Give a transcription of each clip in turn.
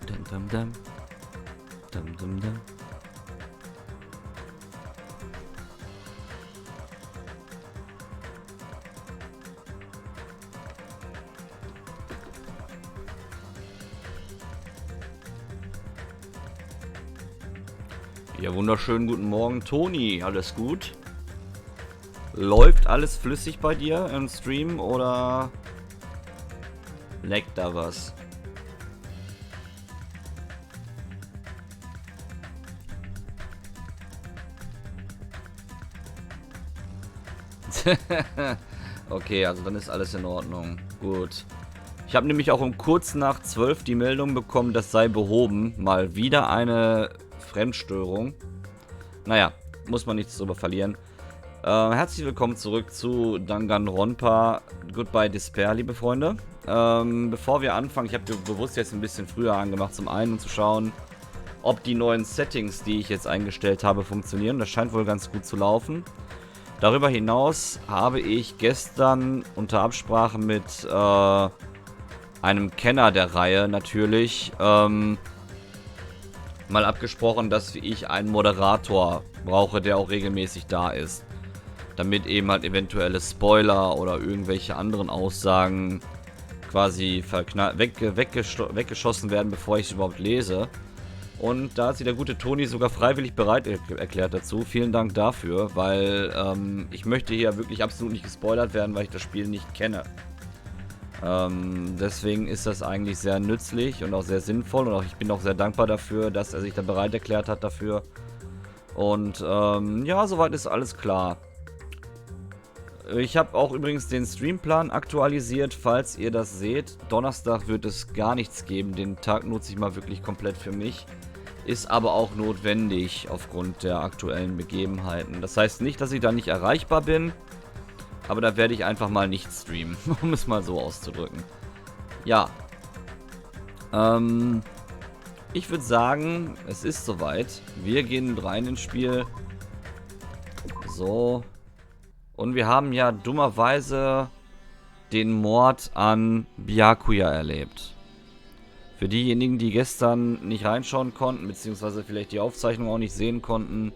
Dum, dum, dum. Dum, dum, dum. Ja, wunderschönen guten Morgen, Toni. Alles gut? Läuft alles flüssig bei dir im Stream oder leckt da was? Okay, also dann ist alles in Ordnung. Gut. Ich habe nämlich auch um kurz nach 12 die Meldung bekommen, das sei behoben. Mal wieder eine Fremdstörung. Naja, muss man nichts drüber verlieren. Herzlich willkommen zurück zu Danganronpa Goodbye Despair, liebe Freunde. Bevor wir anfangen, ich habe bewusst jetzt ein bisschen früher angemacht, zum einen, um zu schauen, ob die neuen Settings, die ich jetzt eingestellt habe, funktionieren. Das scheint wohl ganz gut zu laufen. Darüber hinaus habe ich gestern unter Absprache mit einem Kenner der Reihe natürlich mal abgesprochen, dass ich einen Moderator brauche, der auch regelmäßig da ist. Damit eben halt eventuelle Spoiler oder irgendwelche anderen Aussagen quasi weggeschossen werden, bevor ich es überhaupt lese. Und da hat sich der gute Toni sogar freiwillig bereit erklärt dazu. Vielen Dank dafür, weil ich möchte hier wirklich absolut nicht gespoilert werden, weil ich das Spiel nicht kenne. Deswegen ist das eigentlich sehr nützlich und auch sehr sinnvoll. Und auch ich bin auch sehr dankbar dafür, dass er sich da bereit erklärt hat dafür. Und ja, soweit ist alles klar. Ich habe auch übrigens den Streamplan aktualisiert, falls ihr das seht. Donnerstag wird es gar nichts geben. Den Tag nutze ich mal wirklich komplett für mich. Ist aber auch notwendig aufgrund der aktuellen Begebenheiten. Das heißt nicht, dass ich da nicht erreichbar bin. Aber da werde ich einfach mal nicht streamen, um es mal so auszudrücken. Ja. Ich würde sagen, es ist soweit. Wir gehen rein ins Spiel. So. Und wir haben ja dummerweise den Mord an Byakuya erlebt. Für diejenigen, die gestern nicht reinschauen konnten, beziehungsweise vielleicht die Aufzeichnung auch nicht sehen konnten.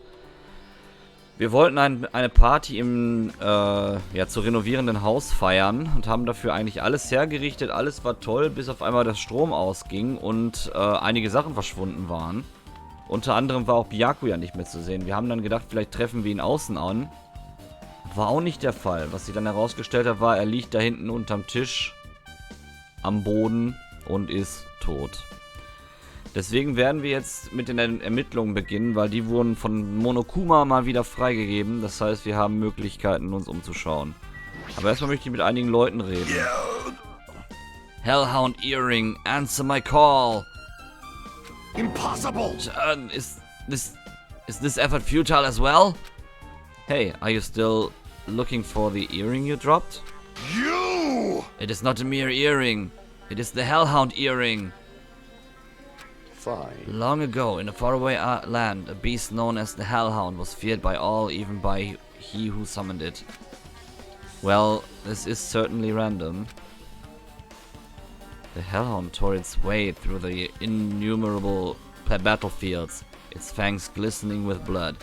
Wir wollten eine Party im zu renovierenden Haus feiern und haben dafür eigentlich alles hergerichtet. Alles war toll, bis auf einmal das Strom ausging und einige Sachen verschwunden waren. Unter anderem war auch Byakuya nicht mehr zu sehen. Wir haben dann gedacht, vielleicht treffen wir ihn außen an. War auch nicht der Fall. Was sich dann herausgestellt hat, war, er liegt da hinten unterm Tisch am Boden und ist tot. Deswegen werden wir jetzt mit den Ermittlungen beginnen, weil die wurden von Monokuma mal wieder freigegeben. Das heißt, wir haben Möglichkeiten, uns umzuschauen. Aber erstmal möchte ich mit einigen Leuten reden. Hellhound Earring, answer my call. Impossible! Is this effort futile as well? Hey, are you still looking for the earring you dropped? You! It is not a mere earring. It is the Hellhound Earring. Fine. Long ago, in a faraway land, a beast known as the Hellhound was feared by all, even by he who summoned it. Well, this is certainly random. The Hellhound tore its way through the innumerable battlefields, its fangs glistening with blood.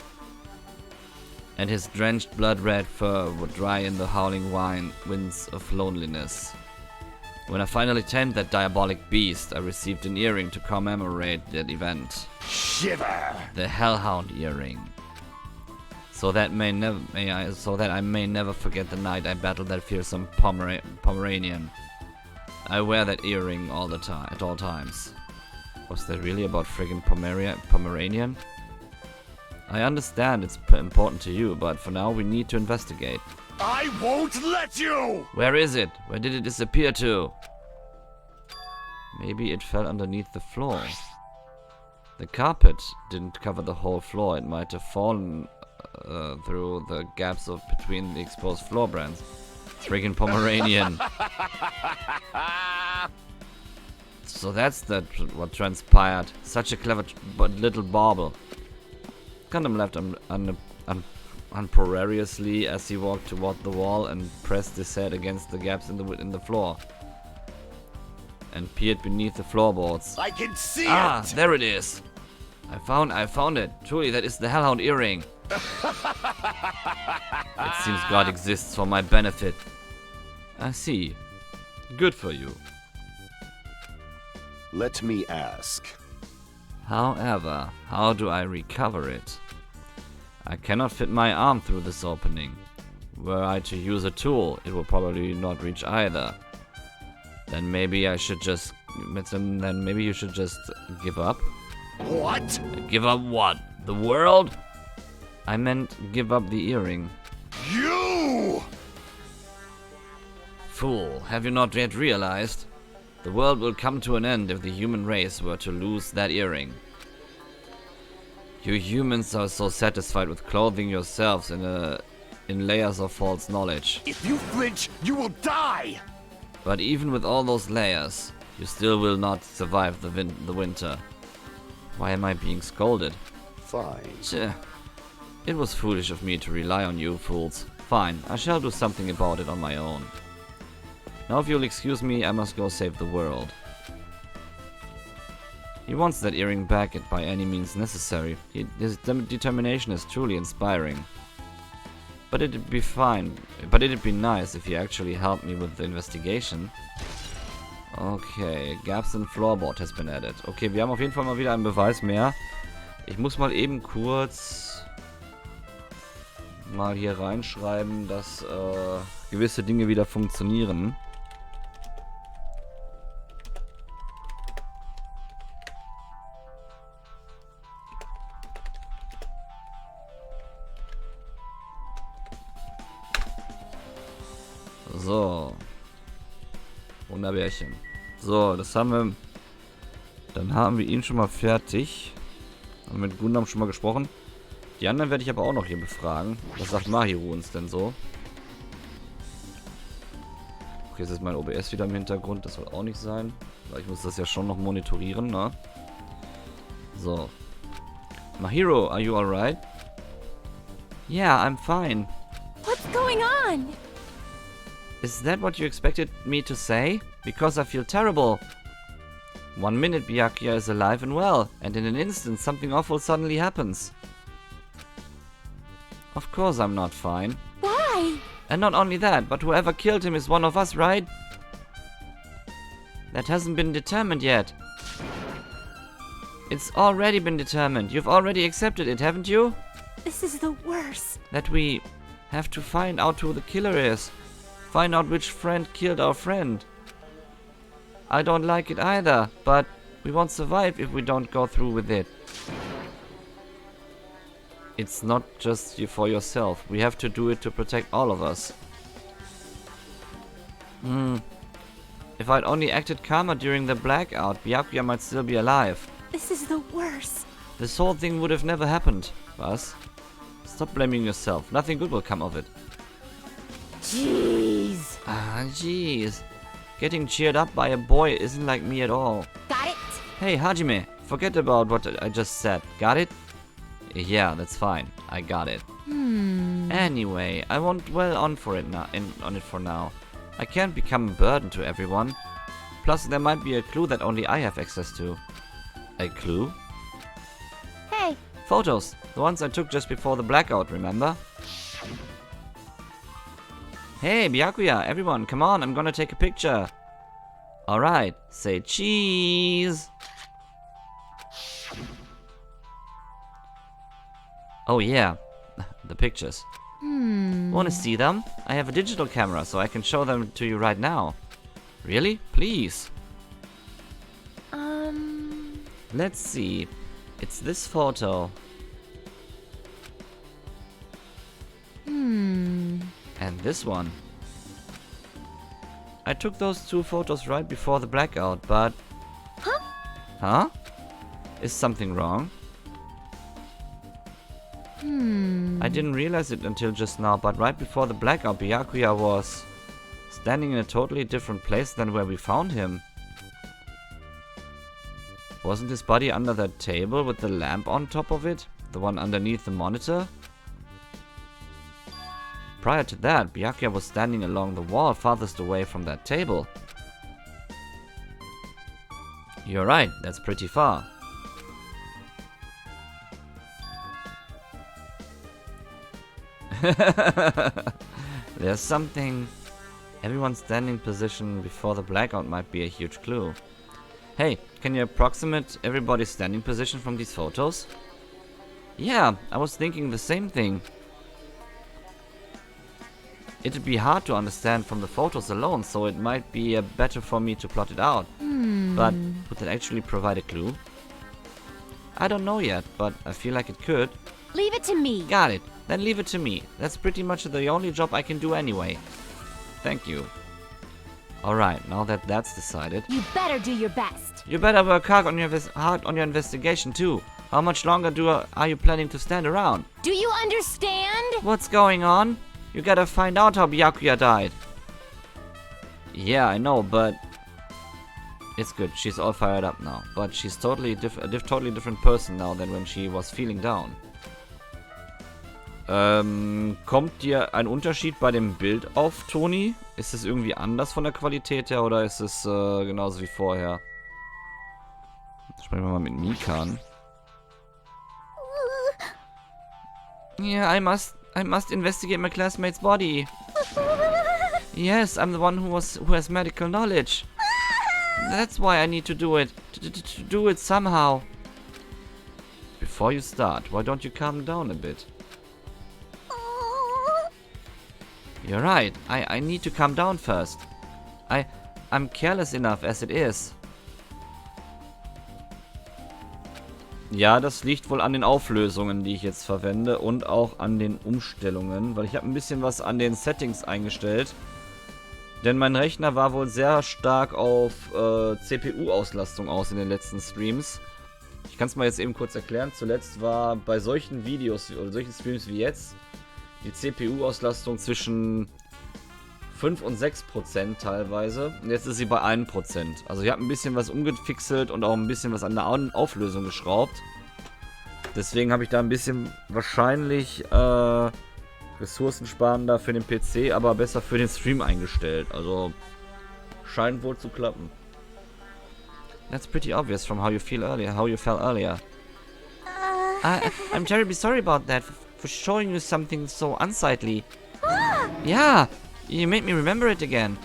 And his drenched blood-red fur would dry in the howling winds of loneliness. When I finally tamed that diabolic beast, I received an earring to commemorate that event. Shiver! The Hellhound Earring. So that I may never forget the night I battled that fearsome Pomeranian. I wear that earring all the time, at all times. Was that really about friggin' Pomeranian? I understand it's important to you, but for now we need to investigate. I won't let you! Where is it? Where did it disappear to? Maybe it fell underneath the floor. The carpet didn't cover the whole floor. It might have fallen through the gaps between the exposed floor brands. Friggin' Pomeranian. So that's what transpired. Such a clever little bauble. Gundam laughed uproariously as he walked toward the wall and pressed his head against the gaps in the floor. and peered beneath the floorboards. I can see Ah, it! there it is. I found it. Truly, that is the Hellhound earring. It seems God exists for my benefit. I see. Good for you. Let me ask. However, how do I recover it? I cannot fit my arm through this opening. Were I to use a tool, it will probably not reach either. Then maybe I should just... Then maybe you should just give up? What? Give up what? The world? I meant give up the earring. You! Fool, have you not yet realized? The world will come to an end if the human race were to lose that earring. You humans are so satisfied with clothing yourselves in layers of false knowledge. If you flinch, you will die! But even with all those layers, you still will not survive the winter. Why am I being scolded? Fine. Tch, it was foolish of me to rely on you fools. Fine, I shall do something about it on my own. Now if you'll excuse me, I must go save the world. He wants that earring back by any means necessary. His determination is truly inspiring. But it'd be fine. But it'd be nice if you actually helped me with the investigation. Okay, gaps in floorboard has been added. Okay, wir haben auf jeden Fall mal wieder einen Beweis mehr. Ich muss mal eben kurz mal hier reinschreiben, dass gewisse Dinge wieder funktionieren. So. Wunderbärchen. So, das haben wir. Dann haben wir ihn schon mal fertig. Haben mit Gundam schon mal gesprochen. Die anderen werde ich aber auch noch hier befragen. Was sagt Mahiru uns denn so? Okay, jetzt ist mein OBS wieder im Hintergrund. Das soll auch nicht sein. Weil ich muss das ja schon noch monitorieren, ne? So. Mahiru, are you alright? Yeah, I'm fine. What's going on? Is that what you expected me to say? Because I feel terrible. 1 minute Byakuya is alive and well, and in an instant something awful suddenly happens. Of course I'm not fine. Why? And not only that, but whoever killed him is one of us, right? That hasn't been determined yet. It's already been determined. You've already accepted it, haven't you? This is the worst. That we have to find out who the killer is. Find out which friend killed our friend. I don't like it either, but we won't survive if we don't go through with it. It's not just you for yourself. We have to do it to protect all of us. If I'd only acted calmer during the blackout, Byakuya might still be alive. This is the worst. This whole thing would have never happened, Buzz. Stop blaming yourself. Nothing good will come of it. Jeez. Ah, jeez. Getting cheered up by a boy isn't like me at all. Got it? Hey, Hajime, forget about what I just said. Got it? Yeah, that's fine. I got it. Anyway, I won't dwell on it for now. I can't become a burden to everyone. Plus, there might be a clue that only I have access to. A clue? Hey. Photos. The ones I took just before the blackout, remember? Hey, Byakuya, everyone, come on, I'm gonna take a picture. Alright, say cheese. Oh yeah, the pictures. Wanna see them? I have a digital camera, so I can show them to you right now. Really? Please. Let's see. It's this photo. And this one. I took those two photos right before the blackout, but... Huh? Is something wrong? I didn't realize it until just now, but right before the blackout, Byakuya was standing in a totally different place than where we found him. Wasn't his body under that table with the lamp on top of it? The one underneath the monitor? Prior to that, Byakuya was standing along the wall farthest away from that table. You're right, that's pretty far. There's something. Everyone's standing position before the blackout might be a huge clue. Hey, can you approximate everybody's standing position from these photos? Yeah, I was thinking the same thing. It'd be hard to understand from the photos alone, so it might be better for me to plot it out. But would that actually provide a clue? I don't know yet, but I feel like it could. Leave it to me. Got it. Then leave it to me. That's pretty much the only job I can do anyway. Thank you. Alright, now that that's decided. You better do your best. You better work hard on your investigation too. How much longer are you planning to stand around? Do you understand? What's going on? You gotta find out how Byakuya died. Yeah, I know, but it's good. She's all fired up now. But she's totally totally different person now than when she was feeling down. Kommt dir ein Unterschied bei dem Bild auf, Toni? Ist es irgendwie anders von der Qualität her oder ist es genauso wie vorher? Sprechen wir mal mit Mika an. Yeah, I must investigate my classmate's body. Yes, I'm the one who has medical knowledge. That's why I need to do it. To do it somehow. Before you start, why don't you calm down a bit? You're right. I need to calm down first. I'm careless enough as it is. Ja, das liegt wohl an den Auflösungen, die ich jetzt verwende und auch an den Umstellungen, weil ich habe ein bisschen was an den Settings eingestellt. Denn mein Rechner war wohl sehr stark auf CPU-Auslastung aus in den letzten Streams. Ich kann es mal jetzt eben kurz erklären. Zuletzt war bei solchen Videos oder solchen Streams wie jetzt die CPU-Auslastung zwischen 5 und 6% teilweise. Und jetzt ist sie bei 1%. Also ich habe ein bisschen was umgefixelt und auch ein bisschen was an der Auflösung geschraubt. Deswegen habe ich da ein bisschen wahrscheinlich ressourcensparender für den PC, aber besser für den Stream eingestellt. Also scheint wohl zu klappen. That's pretty obvious from how you felt earlier. I'm terribly sorry about that. For showing you something so unsightly. Yeah, you made me remember it again.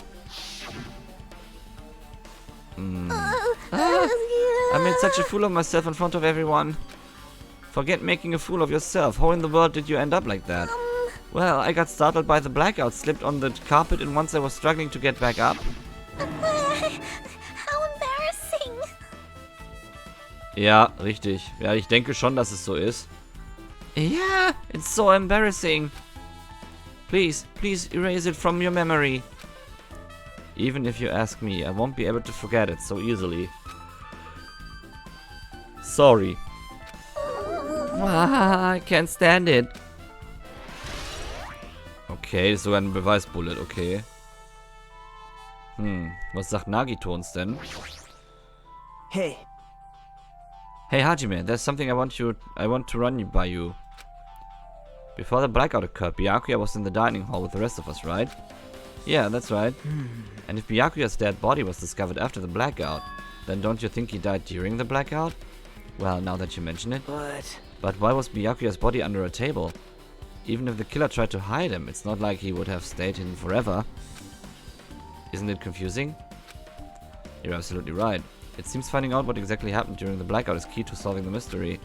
I made such a fool of myself in front of everyone. Forget making a fool of yourself. How in the world did you end up like that? Well, I got startled by the blackout, slipped on the carpet, and once I was struggling to get back up. How embarrassing. Ja, richtig. Ja, ich denke schon, dass es so ist. Yeah, it's so embarrassing. Please erase it from your memory. Even if you ask me, I won't be able to forget it so easily. Sorry. I can't stand it. Okay, ist sogar ein Beweisbullet, okay. Was sagt Nagito denn? Hey. Hey Hajime, there's something I want to run by you. Before the blackout occurred, Byakuya was in the dining hall with the rest of us, right? Yeah, that's right. And if Byakuya's dead body was discovered after the blackout, then don't you think he died during the blackout? Well, now that you mention it. But why was Byakuya's body under a table? Even if the killer tried to hide him, it's not like he would have stayed hidden forever. Isn't it confusing? You're absolutely right. It seems finding out what exactly happened during the blackout is key to solving the mystery.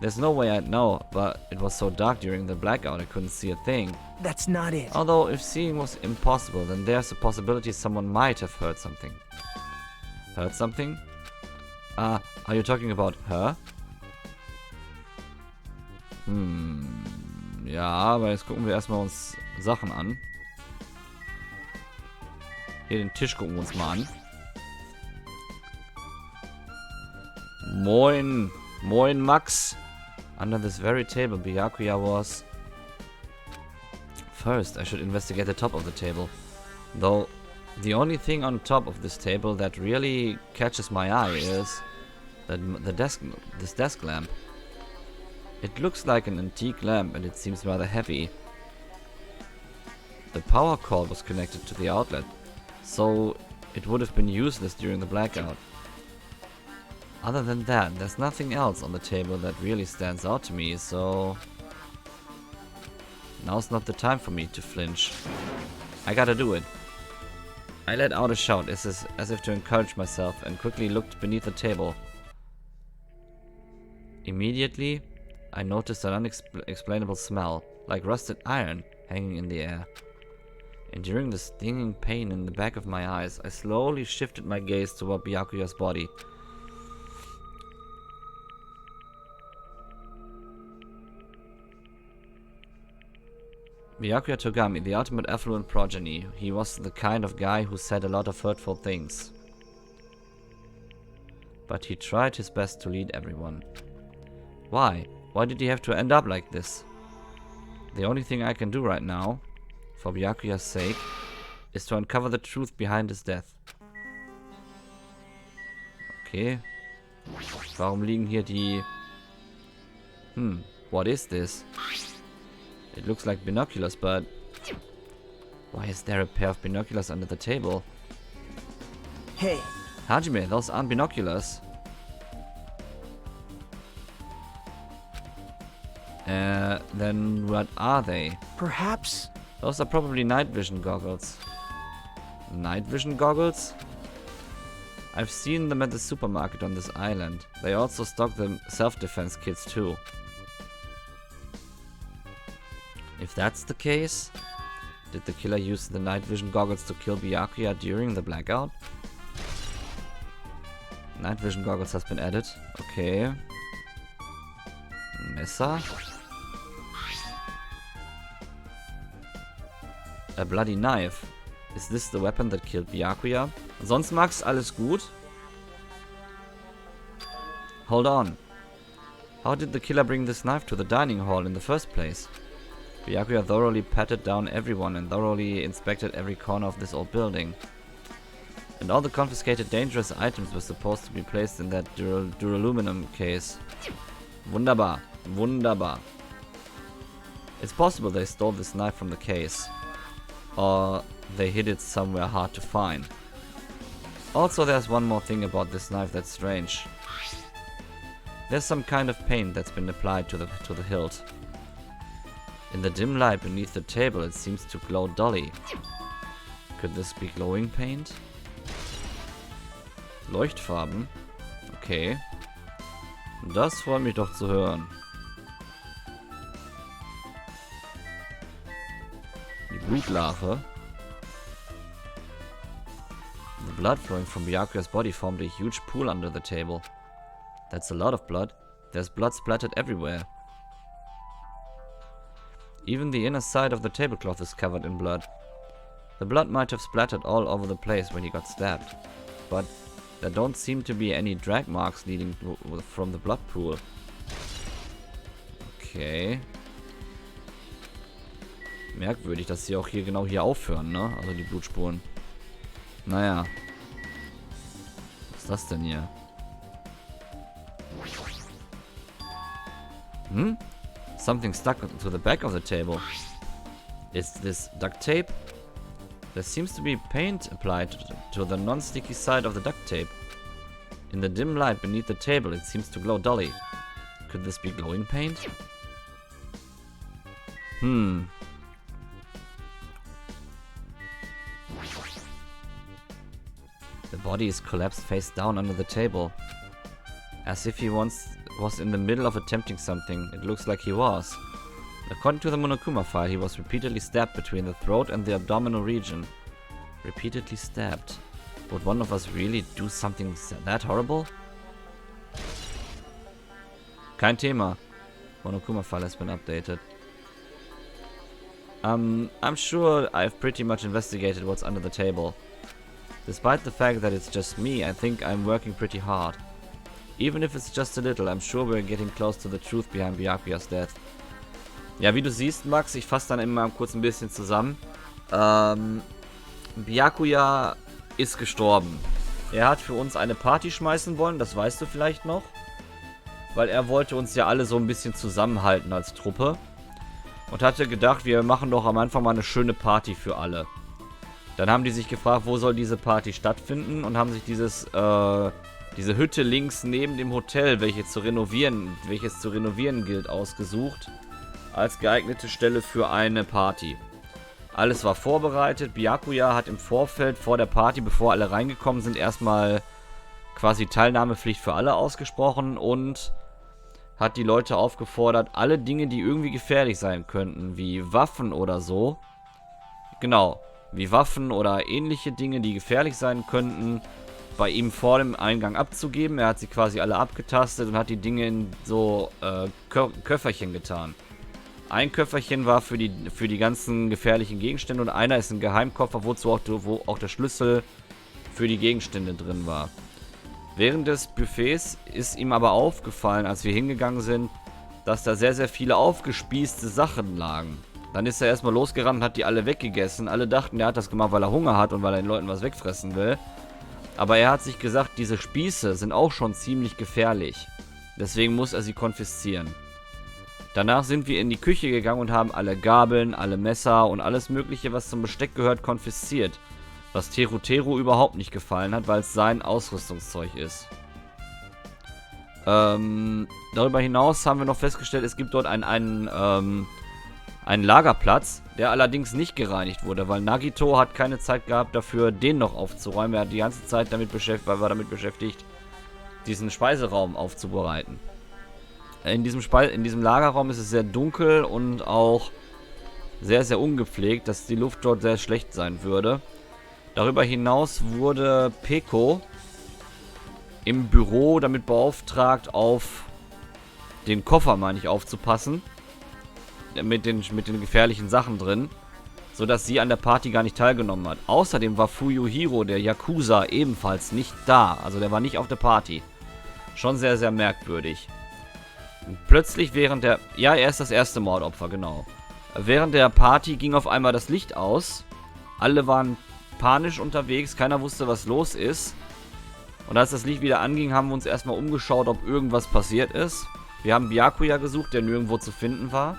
There's no way I'd know, but it was so dark during the blackout I couldn't see a thing. That's not it. Although if seeing was impossible, then there's a possibility someone might have heard something. Heard something? Are you talking about her? Ja, aber jetzt gucken wir erstmal uns Sachen an. Hier den Tisch gucken wir uns mal an. Moin. Moin, Max. Under this very table, Byakuya was... First, I should investigate the top of the table. Though, the only thing on top of this table that really catches my eye is... this desk lamp. It looks like an antique lamp and it seems rather heavy. The power cord was connected to the outlet, so it would have been useless during the blackout. Other than that, there's nothing else on the table that really stands out to me, so... Now's not the time for me to flinch. I gotta do it. I let out a shout as if to encourage myself and quickly looked beneath the table. Immediately, I noticed an unexplainable smell, like rusted iron, hanging in the air. Enduring the stinging pain in the back of my eyes, I slowly shifted my gaze toward Byakuya's body. Byakuya Togami, the ultimate affluent progeny. He was the kind of guy who said a lot of hurtful things. But he tried his best to lead everyone. Why? Why did he have to end up like this? The only thing I can do right now, for Byakuya's sake, is to uncover the truth behind his death. Okay. Warum liegen hier die... what is this? It looks like binoculars, but... Why is there a pair of binoculars under the table? Hey, Hajime, those aren't binoculars. Then what are they? perhaps... Those are probably night vision goggles. Night vision goggles? I've seen them at the supermarket on this island. They also stock the self-defense kits too. If that's the case, did the killer use the night vision goggles to kill Byakuya during the blackout? Night vision goggles has been added. Okay. Messer. A bloody knife. Is this the weapon that killed Byakuya? Sonst Max, alles gut? Hold on. How did the killer bring this knife to the dining hall in the first place? Byakuya thoroughly patted down everyone and thoroughly inspected every corner of this old building. And all the confiscated dangerous items were supposed to be placed in that duraluminum case. Wunderbar. Wunderbar. It's possible they stole this knife from the case. Or they hid it somewhere hard to find. Also, there's one more thing about this knife that's strange. There's some kind of paint that's been applied to the hilt. In the dim light beneath the table, it seems to glow dully. Could this be glowing paint? Leuchtfarben? Okay. Das freut mich doch zu hören. Die Blutlache. The blood flowing from Byakuya's body formed a huge pool under the table. That's a lot of blood. There's blood splattered everywhere. Even the inner side of the tablecloth is covered in blood. The blood might have splattered all over the place when he got stabbed. But there don't seem to be any drag marks leading from the blood pool. Okay. Merkwürdig, dass sie auch hier genau hier aufhören, ne? Also die Blutspuren. Naja. Was ist das denn hier? Something stuck to the back of the table. Is this duct tape? There seems to be paint applied to the non-sticky side of the duct tape. In the dim light beneath the table, it seems to glow dully. Could this be glowing paint? The body is collapsed face down under the table. As if he once was in the middle of attempting something. It looks like he was. According to the Monokuma file, he was repeatedly stabbed between the throat and the abdominal region. Repeatedly stabbed. Would one of us really do something that horrible? Kein Thema. Monokuma file has been updated. I'm sure I've pretty much investigated what's under the table. Despite the fact that it's just me, I think I'm working pretty hard. Even if it's just a little, I'm sure we're getting close to the truth behind Byakuya's death. Ja, wie du siehst, Max, ich fasse dann immer kurz ein bisschen zusammen. Byakuya ist gestorben. Er hat für uns eine Party schmeißen wollen, das weißt du vielleicht noch. Weil er wollte uns ja alle so ein bisschen zusammenhalten als Truppe. Und hatte gedacht, wir machen doch am Anfang mal eine schöne Party für alle. Dann haben die sich gefragt, wo soll diese Party stattfinden und haben sich dieses diese Hütte links neben dem Hotel, welches zu renovieren gilt, ausgesucht. Als geeignete Stelle für eine Party. Alles war vorbereitet. Byakuya hat im Vorfeld, vor der Party, bevor alle reingekommen sind, erstmal quasi Teilnahmepflicht für alle ausgesprochen und hat die Leute aufgefordert, alle Dinge, die irgendwie gefährlich sein könnten, wie Waffen oder so, genau, wie Waffen oder ähnliche Dinge, die gefährlich sein könnten, bei ihm vor dem Eingang abzugeben. Er hat sie quasi alle abgetastet und hat die Dinge in so Köfferchen getan. Ein Köfferchen war für die ganzen gefährlichen Gegenstände und einer ist ein Geheimkoffer, wo auch der Schlüssel für die Gegenstände drin war. Während des Buffets ist ihm aber aufgefallen, als wir hingegangen sind, dass da sehr, sehr viele aufgespießte Sachen lagen. Dann ist er erstmal losgerannt und hat die alle weggegessen. Alle dachten, er hat das gemacht, weil er Hunger hat und weil er den Leuten was wegfressen will. Aber er hat sich gesagt, diese Spieße sind auch schon ziemlich gefährlich. Deswegen muss er sie konfiszieren. Danach sind wir in die Küche gegangen und haben alle Gabeln, alle Messer und alles mögliche, was zum Besteck gehört, konfisziert. Was Teru überhaupt nicht gefallen hat, weil es sein Ausrüstungszeug ist. Darüber hinaus haben wir noch festgestellt, es gibt dort einen Lagerplatz, der allerdings nicht gereinigt wurde, weil Nagito hat keine Zeit gehabt dafür, den noch aufzuräumen. Er hat die ganze Zeit damit beschäftigt, diesen Speiseraum aufzubereiten. In diesem Lagerraum ist es sehr dunkel und auch sehr, sehr ungepflegt, dass die Luft dort sehr schlecht sein würde. Darüber hinaus wurde Peko im Büro damit beauftragt, auf den Koffer, meine ich, aufzupassen. Mit den gefährlichen Sachen drin. Sodass sie an der Party gar nicht teilgenommen hat. Außerdem war Fuyuhiro, der Yakuza, ebenfalls nicht da. Also der war nicht auf der Party. Schon sehr, sehr merkwürdig. Und plötzlich während der... Ja, er ist das erste Mordopfer, genau. Während der Party ging auf einmal das Licht aus. Alle waren panisch unterwegs. Keiner wusste, was los ist. Und als das Licht wieder anging, haben wir uns erstmal umgeschaut, ob irgendwas passiert ist. Wir haben Byakuya gesucht, der nirgendwo zu finden war.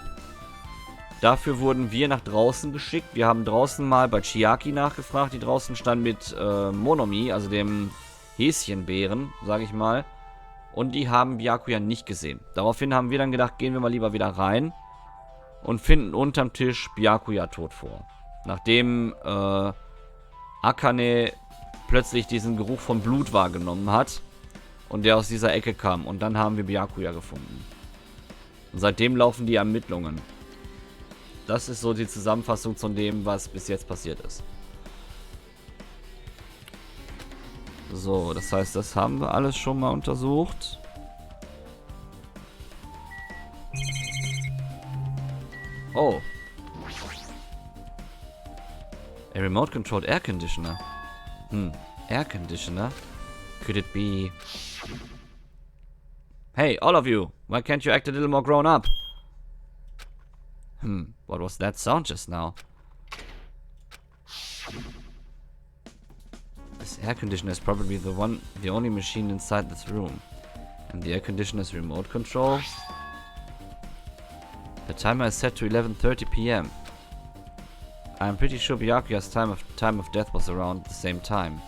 Dafür wurden wir nach draußen geschickt. Wir haben draußen mal bei Chiaki nachgefragt, die draußen stand mit Monomi, also dem Häschenbären, sage ich mal. Und die haben Byakuya nicht gesehen. Daraufhin haben wir dann gedacht, gehen wir mal lieber wieder rein und finden unterm Tisch Byakuya tot vor. Nachdem Akane plötzlich diesen Geruch von Blut wahrgenommen hat und der aus dieser Ecke kam. Und dann haben wir Byakuya gefunden. Und seitdem laufen die Ermittlungen. Das ist so die Zusammenfassung von dem, was bis jetzt passiert ist. So, das heißt, das haben wir alles schon mal untersucht. Oh. A remote-controlled air conditioner. Air conditioner? Could it be... Hey, all of you! Why can't you act a little more grown up? What was that sound just now? This air conditioner is probably the only machine inside this room. And the air conditioner is remote control. The timer is set to 11:30 p.m. I'm pretty sure Byakuya's time of death was around the same time.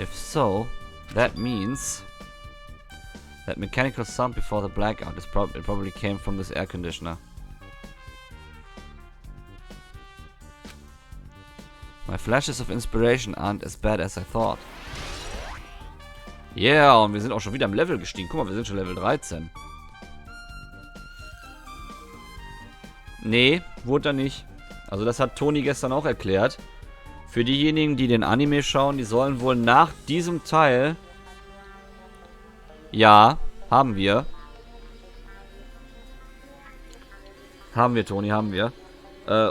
If so, that means that mechanical sound before the blackout it probably came from this air conditioner. My flashes of inspiration aren't as bad as I thought. Yeah, und wir sind auch schon wieder im Level gestiegen. Guck mal, wir sind schon Level 13. Nee, wurde er nicht. Also das hat Toni gestern auch erklärt. Für diejenigen, die den Anime schauen, die sollen wohl nach diesem Teil... Ja, haben wir. Haben wir, Toni, haben wir.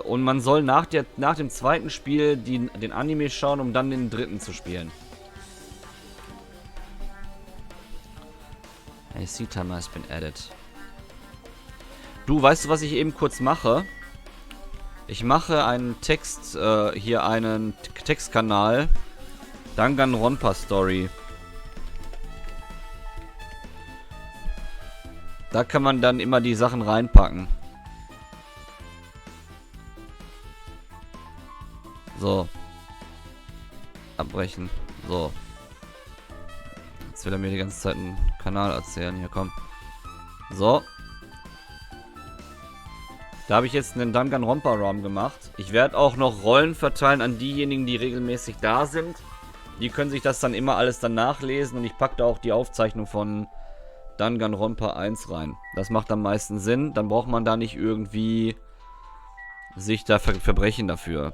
Und man soll nach dem zweiten Spiel den Anime schauen, um dann den dritten zu spielen. AC timer has been added. Du, weißt du, was ich eben kurz mache? Ich mache einen Text, hier einen Textkanal. Danganronpa Story. Da kann man dann immer die Sachen reinpacken. So. Abbrechen. So. Jetzt will er mir die ganze Zeit einen Kanal erzählen. Hier, komm. So. Da habe ich jetzt einen Danganronpa-Raum gemacht. Ich werde auch noch Rollen verteilen an diejenigen, die regelmäßig da sind. Die können sich das dann immer alles dann nachlesen. Und ich packe da auch die Aufzeichnung von Danganronpa 1 rein. Das macht am meisten Sinn. Dann braucht man da nicht irgendwie sich da verbrechen dafür.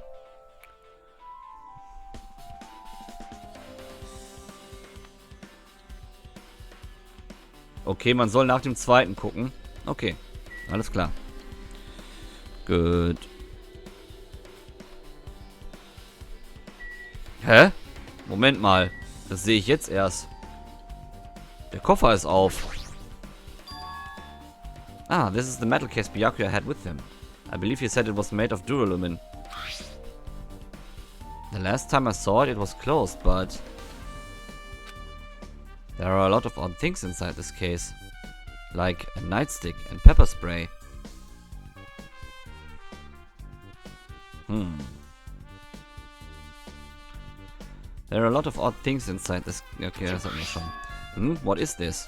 Okay, man soll nach dem zweiten gucken. Okay, alles klar. Gut. Hä? Moment mal. Das sehe ich jetzt erst. Der Koffer ist auf. Ah, this is the metal case Byakuya had with him. I believe he said it was made of duralumin. The last time I saw it, it was closed, but there are a lot of odd things inside this case. Like a nightstick and pepper spray. There are a lot of odd things inside this. Okay, das hat mir schon. What is this?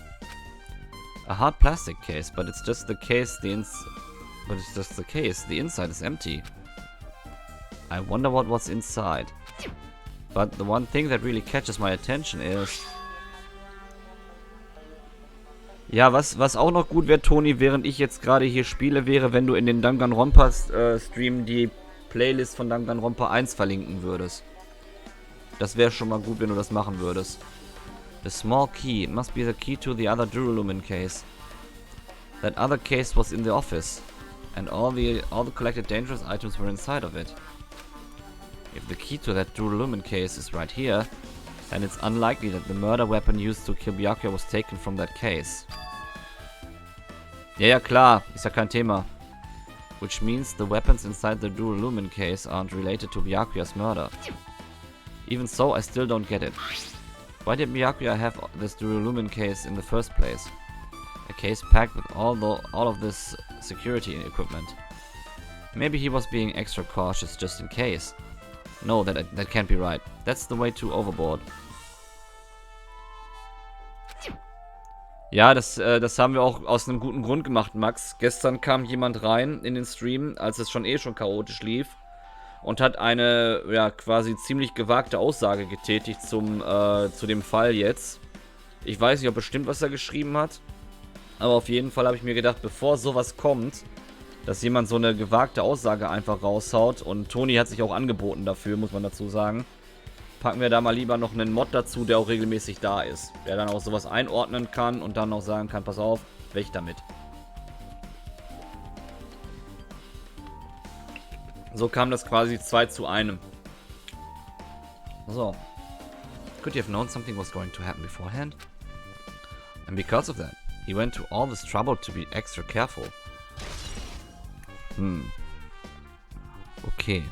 A hard plastic case, but it's just the case. The inside is empty. I wonder what's inside. But the one thing that really catches my attention is. Ja, was auch noch gut wäre, Toni, während ich jetzt gerade hier spiele, wäre, wenn du in den Danganronpa Stream die Playlist von Danganronpa 1 verlinken würdest. Das wäre schon mal gut, wenn du das machen würdest. The small key. It must be the key to the other duralumin case. That other case was in the office. And all the collected dangerous items were inside of it. If the key to that duralumin case is right here, then it's unlikely that the murder weapon used to kill Byakuya was taken from that case. Ja, klar. Ist ja kein Thema. Which means the weapons inside the duralumin case aren't related to Byakuya's murder. Even so, I still don't get it. Why did Byakuya have this duralumin case in the first place? A case packed with all of this security equipment. Maybe he was being extra cautious just in case. No, that can't be right. That's the way too overboard. Ja, das haben wir auch aus einem guten Grund gemacht, Max. Gestern kam jemand rein in den Stream, als es schon chaotisch lief. Und hat eine, ja, quasi ziemlich gewagte Aussage getätigt zu dem Fall jetzt. Ich weiß nicht, ob bestimmt, was er geschrieben hat. Aber auf jeden Fall habe ich mir gedacht, bevor sowas kommt, dass jemand so eine gewagte Aussage einfach raushaut. Und Toni hat sich auch angeboten dafür, muss man dazu sagen. Packen wir da mal lieber noch einen Mod dazu, der auch regelmäßig da ist. Der dann auch sowas einordnen kann und dann auch sagen kann, pass auf, weg damit. So kam das quasi 2:1. So. Could you have known something was going to happen beforehand? And because of that, he went to all this trouble to be extra careful. Okay.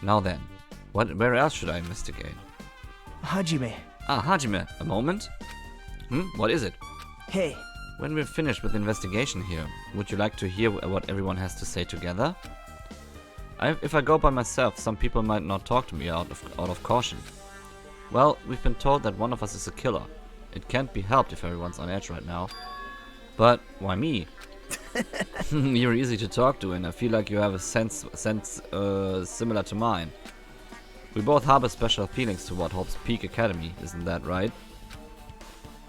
Now then, where else should I investigate? Hajime. Ah, Hajime, a moment? What is it? Hey. When we're finished with the investigation here, would you like to hear what everyone has to say together? If I go by myself, some people might not talk to me out of caution. Well, we've been told that one of us is a killer. It can't be helped if everyone's on edge right now. But why me? You're easy to talk to, and I feel like you have a sense similar to mine. We both harbor special feelings toward Hope's Peak Academy, isn't that right?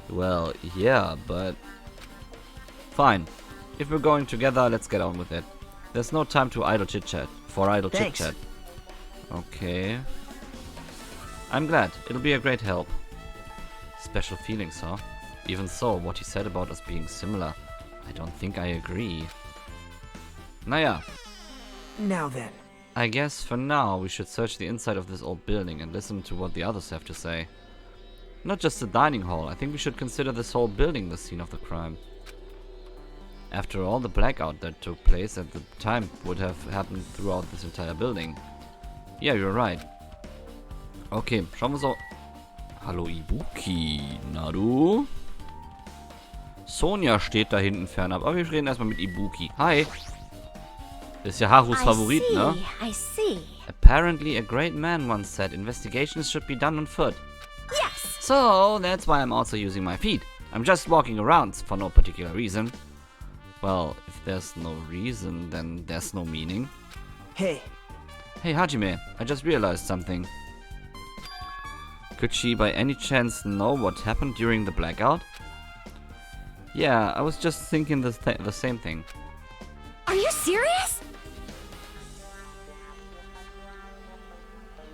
Well, yeah, but fine. If we're going together, let's get on with it. There's no time to idle chit-chat. Thanks. Chit-chat. Okay. I'm glad. It'll be a great help. Special feelings, huh? Even so, what he said about us being similar, I don't think I agree. Naja. Now then. I guess for now we should search the inside of this old building and listen to what the others have to say. Not just the dining hall, I think we should consider this whole building the scene of the crime. After all, the blackout that took place at the time would have happened throughout this entire building. Yeah, you're right. Okay, schauen wir so. Hallo Ibuki, na du? Sonja steht da hinten fernab, aber wir reden erstmal mit Ibuki. Hi. Das ist ja Harus Favorit, ne? I see. Apparently a great man once said investigations should be done on foot. Yes. So, that's why I'm also using my feet. I'm just walking around for no particular reason. Well, if there's no reason, then there's no meaning. Hey, Hey Hajime, I just realized something. Could she by any chance know what happened during the blackout? Yeah, I was just thinking the same thing. Are you serious?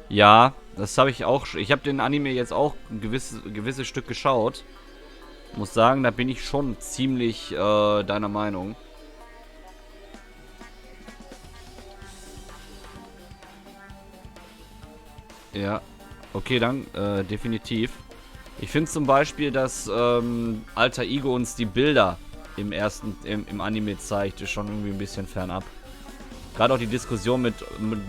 Ja, das habe ich auch. Ich habe den Anime jetzt auch ein gewisses Stück geschaut. Muss sagen, da bin ich schon ziemlich deiner Meinung. Ja, okay, dann definitiv. Ich finde zum Beispiel, dass Alter Ego uns die Bilder im Anime zeigt, ist schon irgendwie ein bisschen fernab. Gerade auch die Diskussion mit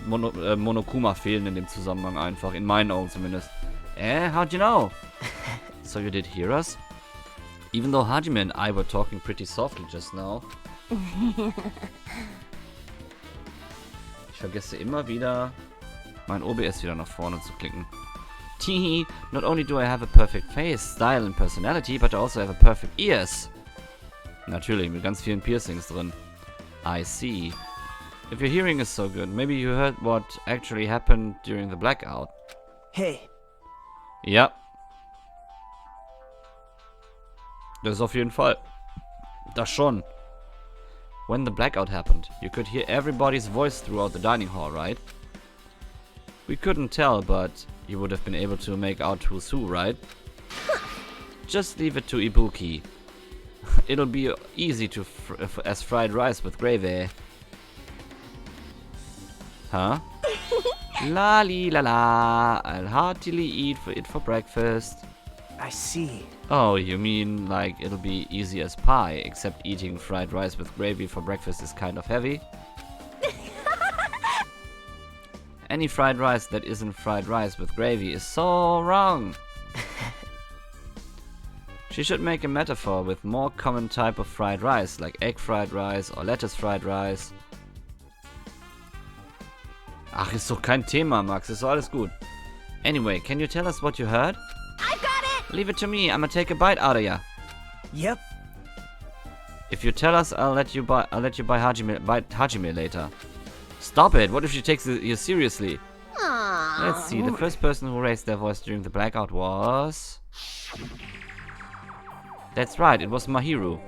Monokuma fehlen in dem Zusammenhang einfach, in meinen Augen zumindest. How'd you know? So you did hear us? Even though Hajime and I were talking pretty softly just now. Ich vergesse immer wieder, mein OBS wieder nach vorne zu klicken. Teehee, not only do I have a perfect face, style and personality, but I also have a perfect ears. Natürlich, mit ganz vielen Piercings drin. I see. If your hearing is so good, maybe you heard what actually happened during the blackout. hey, Ja. Das ist auf jeden Fall. Das schon. When the blackout happened, you could hear everybody's voice throughout the dining hall, right? We couldn't tell, but you would have been able to make out who's who, right? Just leave it to Ibuki. It'll be easy to as fried rice with gravy. Huh? La li la la. I'll heartily eat it for breakfast. I see. Oh, you mean like it'll be easy as pie, except eating fried rice with gravy for breakfast is kind of heavy? Any fried rice that isn't fried rice with gravy is so wrong. She should make a metaphor with more common type of fried rice, like egg fried rice or lettuce fried rice. Ach, ist doch kein Thema, Max. Ist doch alles gut. Anyway, can you tell us what you heard? I've got it! Leave it to me. I'ma take a bite out of ya. Yep. If you tell us, I'll let you buy Hajime later. Stop it. What if she takes you seriously? Aww. Let's see. The first person who raised their voice during the blackout was... That's right. It was Mahiru.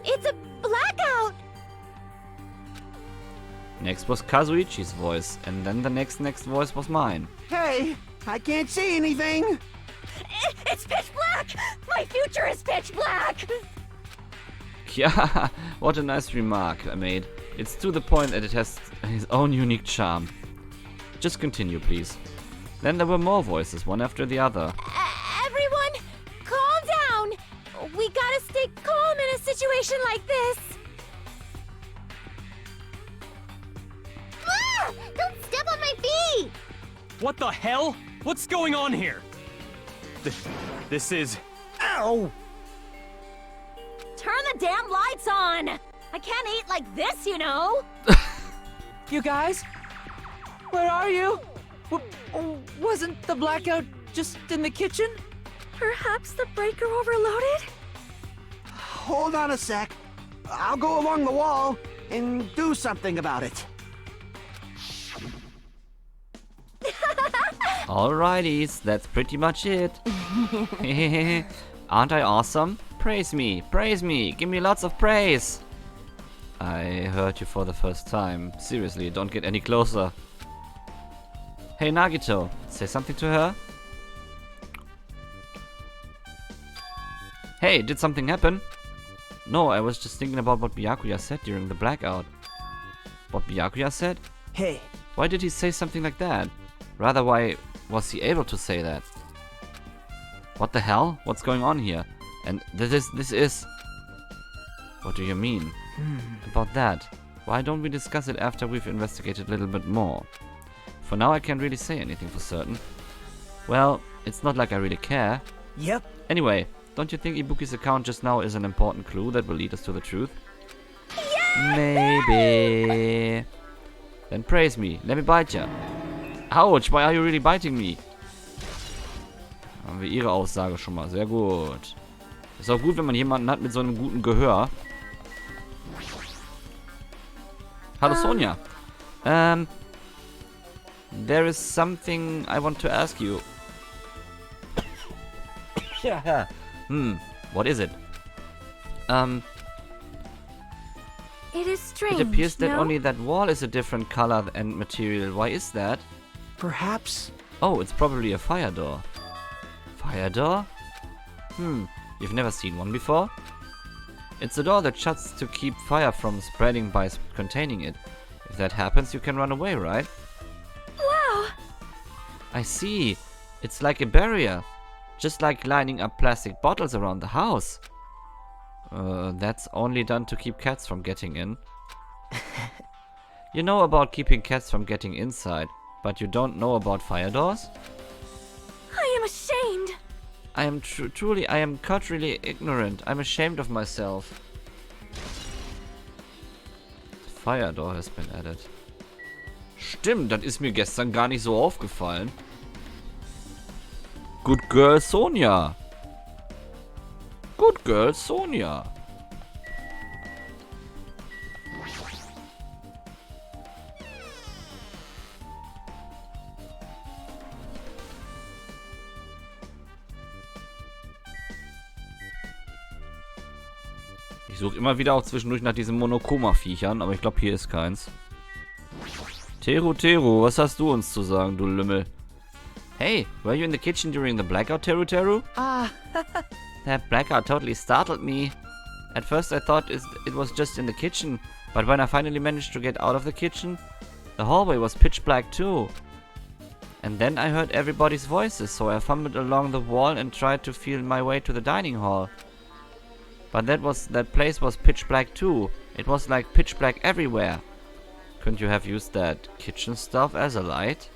It's a blackout! Next was Kazuichi's voice. And then the next voice was mine. Hey, I can't see anything. It's pitch black! My future is pitch black! Yeah, what a nice remark I made. It's to the point that it has his own unique charm. Just continue, please. Then there were more voices, one after the other. Everyone, calm down! We gotta stay calm in a situation like this! Ah! Don't step on my feet! What the hell? What's going on here? This is... Ow! Turn the damn lights on! I can't eat like this, you know! You guys? Where are you? Wasn't the blackout just in the kitchen? Perhaps the breaker overloaded? Hold on a sec. I'll go along the wall and do something about it. Alrighties, that's pretty much it. Aren't I awesome? Praise me, give me lots of praise. I heard you for the first time. Seriously, don't get any closer. Hey Nagito, say something to her. Hey, did something happen? No, I was just thinking about what Byakuya said during the blackout. What Byakuya said? Hey, Why did he say something like that? Rather, why was he able to say that? What the hell? What's going on here? And this is... What do you mean? About that? Why don't we discuss it after we've investigated a little bit more? For now I can't really say anything for certain. Well, it's not like I really care. yep. Anyway, don't you think Ibuki's account just now is an important clue that will lead us to the truth? Maybe. Then praise me. Let me bite ya. Ouch, why are you really biting me? Haben wir ihre Aussage schon mal. Sehr gut. Ist auch gut, wenn man jemanden hat mit so einem guten Gehör. Hallo Sonja. There is something I want to ask you. What is it? It is strange, It appears that no? only that wall is a different color and material. Why is that? Perhaps. Oh, it's probably a fire door. Fire door? You've never seen one before? It's a door that shuts to keep fire from spreading by containing it. If that happens, you can run away, right? Wow! I see. It's like a barrier. Just like lining up plastic bottles around the house. That's only done to keep cats from getting in. You know about keeping cats from getting inside, but you don't know about fire doors? I am ashamed. I am I am culturally ignorant. I'm ashamed of myself. Fire door has been added. Stimmt, das ist mir gestern gar nicht so aufgefallen. Good girl Sonja. Good girl Sonja. Ich suche immer wieder auch zwischendurch nach diesen Monokoma-Viechern, aber ich glaube, hier ist keins. Teru, was hast du uns zu sagen, du Lümmel? Hey, were you in the kitchen during the blackout, Teru? That blackout totally startled me. At first I thought it was just in the kitchen, but when I finally managed to get out of the kitchen, the hallway was pitch black too. And then I heard everybody's voices, so I fumbled along the wall and tried to feel my way to the dining hall. But that place was pitch black too. It was like pitch black everywhere. Couldn't you have used that kitchen stuff as a light?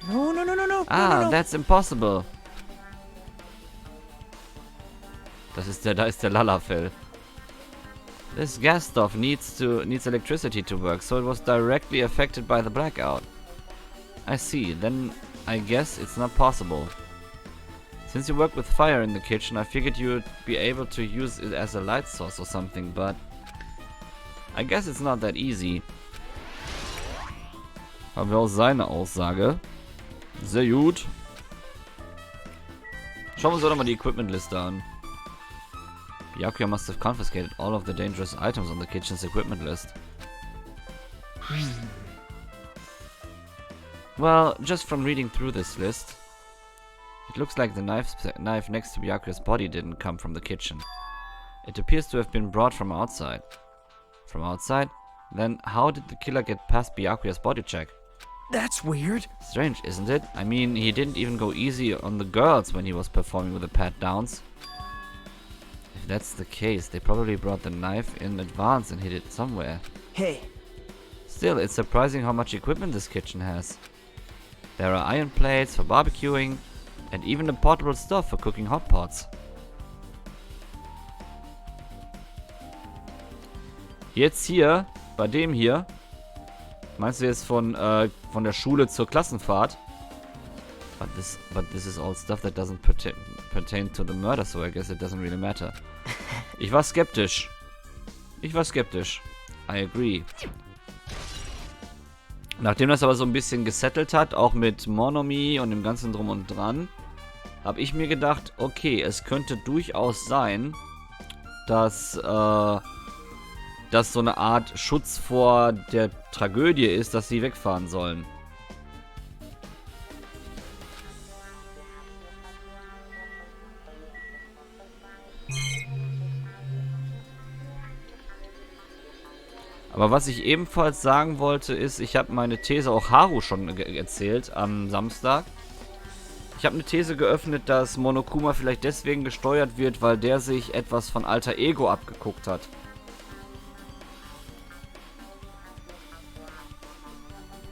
No. Ah, that's impossible. Da ist der Lalafell. This gas stove needs electricity to work, so it was directly affected by the blackout. I see, then I guess it's not possible. Since you work with fire in the kitchen, I figured you'd be able to use it as a light source or something, but I guess it's not that easy. Haben wir auch seine Aussage. Sehr gut. Schauen wir uns doch mal die Equipment-Liste an. Byakuya must have confiscated all of the dangerous items on the kitchen's equipment list. Well, just from reading through this list, it looks like the knife next to Byakuya's body didn't come from the kitchen. It appears to have been brought from outside. From outside? Then how did the killer get past Byakuya's body check? That's weird. Strange, isn't it? I mean, he didn't even go easy on the girls when he was performing with the pat-downs. If that's the case, they probably brought the knife in advance and hid it somewhere. Hey, Still, it's surprising how much equipment this kitchen has. There are iron plates for barbecuing, and even a portable stove for cooking hot pots. Jetzt hier, bei dem hier, meinst du jetzt von der Schule zur Klassenfahrt? But this is all stuff that doesn't pertain to the murder, so I guess it doesn't really matter. Ich war skeptisch. I agree. Nachdem das aber so ein bisschen gesettelt hat, auch mit Monomi und dem ganzen Drum und Dran, habe ich mir gedacht, okay, es könnte durchaus sein, dass das so eine Art Schutz vor der Tragödie ist, dass sie wegfahren sollen. Aber was ich ebenfalls sagen wollte, ist, ich habe meine These auch Haru schon erzählt am Samstag. Ich habe eine These geöffnet, dass Monokuma vielleicht deswegen gesteuert wird, weil der sich etwas von Alter Ego abgeguckt hat.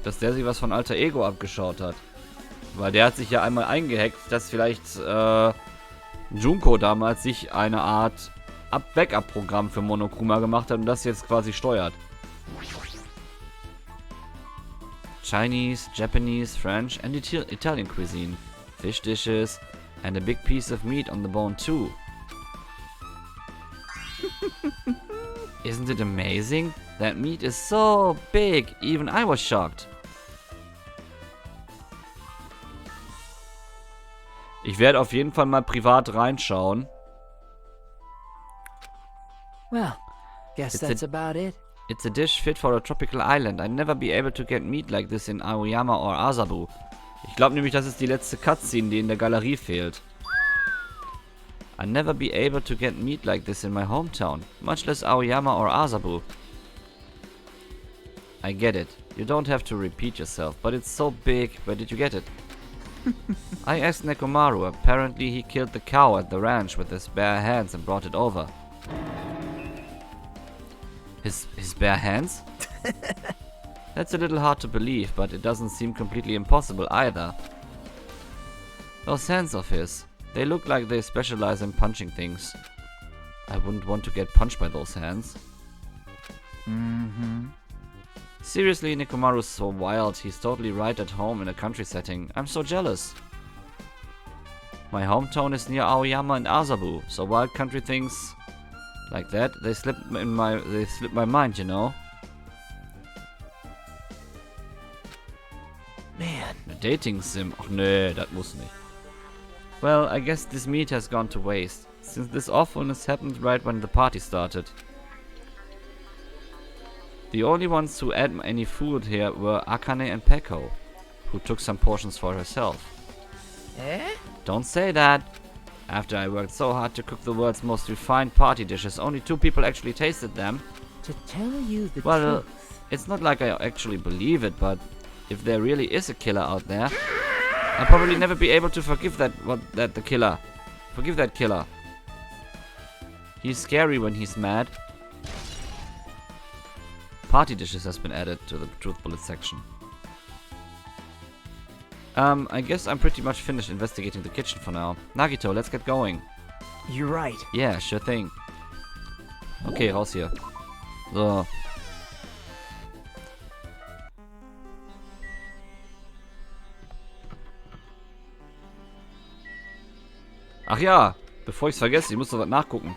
Dass der sich was von Alter Ego abgeschaut hat. Weil der hat sich ja einmal eingehackt, dass vielleicht Junko damals sich eine Art Backup-Programm für Monokuma gemacht hat und das jetzt quasi steuert. Chinese, Japanese, French and Italian cuisine. Fish dishes, And a big piece of meat on the bone too. Isn't it amazing? That meat is so big, even I was shocked. Ich werde auf jeden Fall mal privat reinschauen. Well, guess It's a- that's about it. It's a dish fit for a tropical island. I'd never be able to get meat like this in Aoyama or Asabu. Ich glaube nämlich, das ist die letzte Cutscene, die in der Galerie fehlt. I'd never be able to get meat like this in my hometown, much less Aoyama or Asabu. I get it. You don't have to repeat yourself, but it's so big. Where did you get it? I asked Nekomaru. Apparently he killed the cow at the ranch with his bare hands and brought it over. His bare hands? That's a little hard to believe, but it doesn't seem completely impossible either. Those hands of his, they look like they specialize in punching things. I wouldn't want to get punched by those hands. Seriously, Nekomaru's so wild. He's totally right at home in a country setting. I'm so jealous. My hometown is near Aoyama and Asabu, so wild country things like that, they slip my mind, you know. Man, A dating sim. Ach nee, das muss nicht. Well, I guess this meat has gone to waste, since this awfulness happened right when the party started. The only ones who ate any food here were Akane and Peko, who took some portions for herself. eh? Don't say that! After I worked so hard to cook the world's most refined party dishes, only 2 people actually tasted them. To tell you the Well, truth. it's not like I actually believe it, but if there really is a killer out there, I'll probably never be able to forgive that killer. He's scary when he's mad. Party dishes has been added to the truth bullet section. I guess I'm pretty much finished investigating the kitchen for now. Nagito, let's get going. You're right. Yeah, sure thing. Okay, raus hier. So. Ach ja, bevor ich's vergesse, ich muss noch was nachgucken.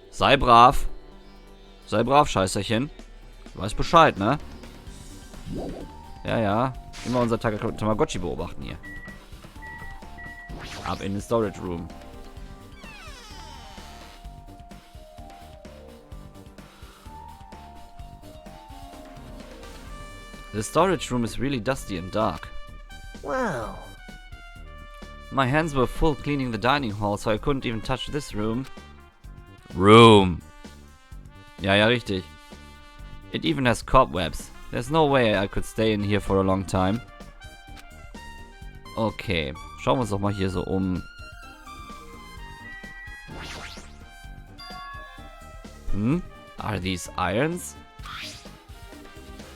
Sei brav. Sei brav, Scheißerchen. Du weißt Bescheid, ne? Ja, ja. Immer unser Tamagotchi beobachten hier. Ab in den Storage Room. The storage room is really dusty and dark. Well, My hands were full cleaning the dining hall, so I couldn't even touch this room. Ja, ja, richtig. It even has cobwebs. There's no way I could stay in here for a long time. Okay, schauen wir uns doch mal hier so um. Are these irons?